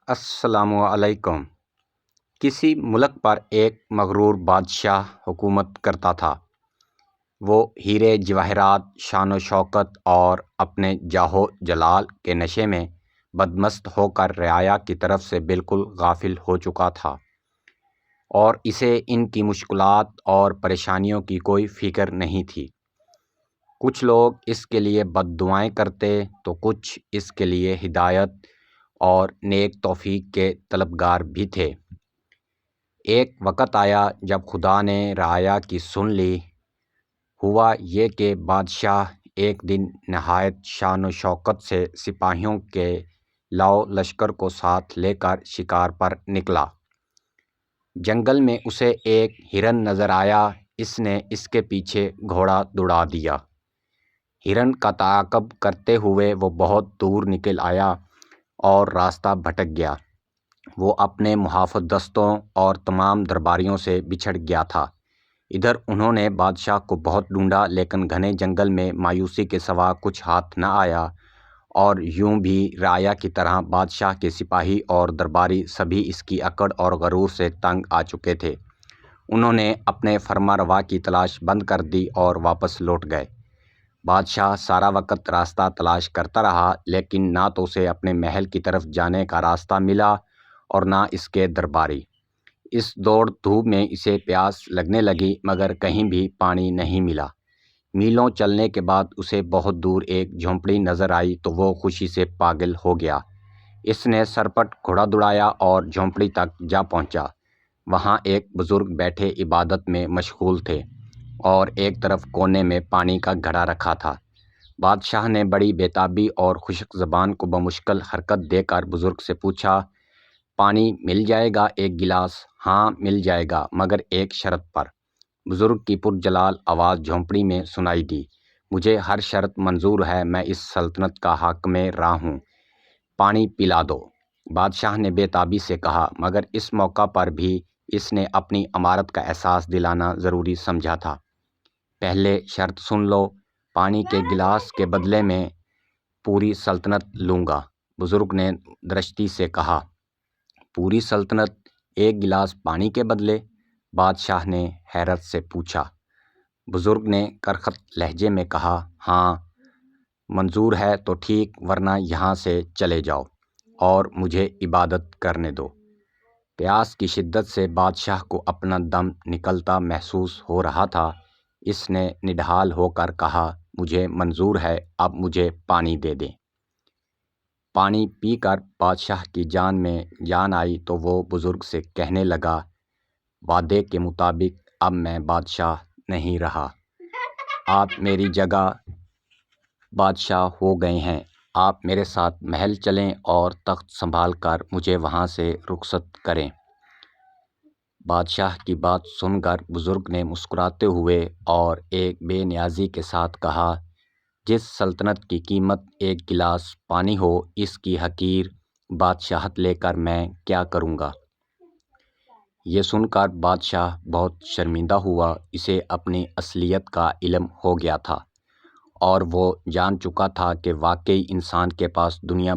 السلام علیکم۔ کسی ملک پر ایک مغرور بادشاہ حکومت کرتا تھا۔ وہ ہیرے جواہرات، شان و شوکت اور اپنے جاہ و جلال کے نشے میں بدمست ہو کر رعایا کی طرف سے بالکل غافل ہو چکا تھا، اور اسے ان کی مشکلات اور پریشانیوں کی کوئی فکر نہیں تھی۔ کچھ لوگ اس کے لیے بد دعائیں کرتے تو کچھ اس کے لیے ہدایت اور نیک توفیق کے طلبگار بھی تھے۔ ایک وقت آیا جب خدا نے رعایا کی سن لی۔ ہوا یہ کہ بادشاہ ایک دن نہایت شان و شوکت سے سپاہیوں کے لاؤ لشکر کو ساتھ لے کر شکار پر نکلا۔ جنگل میں اسے ایک ہرن نظر آیا۔ اس نے اس کے پیچھے گھوڑا دوڑا دیا۔ ہرن کا تعاقب کرتے ہوئے وہ بہت دور نکل آیا اور راستہ بھٹک گیا۔ وہ اپنے محافظ دستوں اور تمام درباریوں سے بچھڑ گیا تھا۔ ادھر انہوں نے بادشاہ کو بہت ڈھونڈا، لیکن گھنے جنگل میں مایوسی کے سوا کچھ ہاتھ نہ آیا، اور یوں بھی رعایا کی طرح بادشاہ کے سپاہی اور درباری سبھی اس کی اکڑ اور غرور سے تنگ آ چکے تھے۔ انہوں نے اپنے فرما روا کی تلاش بند کر دی اور واپس لوٹ گئے۔ بادشاہ سارا وقت راستہ تلاش کرتا رہا، لیکن نہ تو اسے اپنے محل کی طرف جانے کا راستہ ملا اور نہ اس کے درباری۔ اس دوڑ دھوپ میں اسے پیاس لگنے لگی، مگر کہیں بھی پانی نہیں ملا۔ میلوں چلنے کے بعد اسے بہت دور ایک جھونپڑی نظر آئی تو وہ خوشی سے پاگل ہو گیا۔ اس نے سرپٹ گھوڑا دوڑایا اور جھونپڑی تک جا پہنچا۔ وہاں ایک بزرگ بیٹھے عبادت میں مشغول تھے اور ایک طرف کونے میں پانی کا گھڑا رکھا تھا۔ بادشاہ نے بڑی بےتابی اور خشک زبان کو بمشکل حرکت دے کر بزرگ سے پوچھا، پانی مل جائے گا ایک گلاس؟ ہاں مل جائے گا، مگر ایک شرط پر۔ بزرگ کی پرجلال آواز جھونپڑی میں سنائی دی، مجھے ہر شرط منظور ہے، میں اس سلطنت کا حاکم راں ہوں، پانی پلا دو۔ بادشاہ نے بےتابی سے کہا، مگر اس موقع پر بھی اس نے اپنی امارت کا احساس دلانا ضروری سمجھا تھا۔ پہلے شرط سن لو، پانی کے گلاس کے بدلے میں پوری سلطنت لوں گا۔ بزرگ نے درشتی سے کہا، پوری سلطنت ایک گلاس پانی کے بدلے؟ بادشاہ نے حیرت سے پوچھا۔ بزرگ نے کرخت لہجے میں کہا، ہاں منظور ہے تو ٹھیک، ورنہ یہاں سے چلے جاؤ اور مجھے عبادت کرنے دو۔ پیاس کی شدت سے بادشاہ کو اپنا دم نکلتا محسوس ہو رہا تھا۔ اس نے نڈھال ہو کر کہا، مجھے منظور ہے، اب مجھے پانی دے دیں۔ پانی پی کر بادشاہ کی جان میں جان آئی تو وہ بزرگ سے کہنے لگا، وعدے کے مطابق اب میں بادشاہ نہیں رہا، آپ میری جگہ بادشاہ ہو گئے ہیں۔ آپ میرے ساتھ محل چلیں اور تخت سنبھال کر مجھے وہاں سے رخصت کریں۔ بادشاہ کی بات سن کر بزرگ نے مسکراتے ہوئے اور ایک بے نیازی کے ساتھ کہا، جس سلطنت کی قیمت ایک گلاس پانی ہو، اس کی حقیر بادشاہت لے کر میں کیا کروں گا؟ یہ سن کر بادشاہ بہت شرمندہ ہوا۔ اسے اپنی اصلیت کا علم ہو گیا تھا اور وہ جان چکا تھا کہ واقعی انسان کے پاس دنیا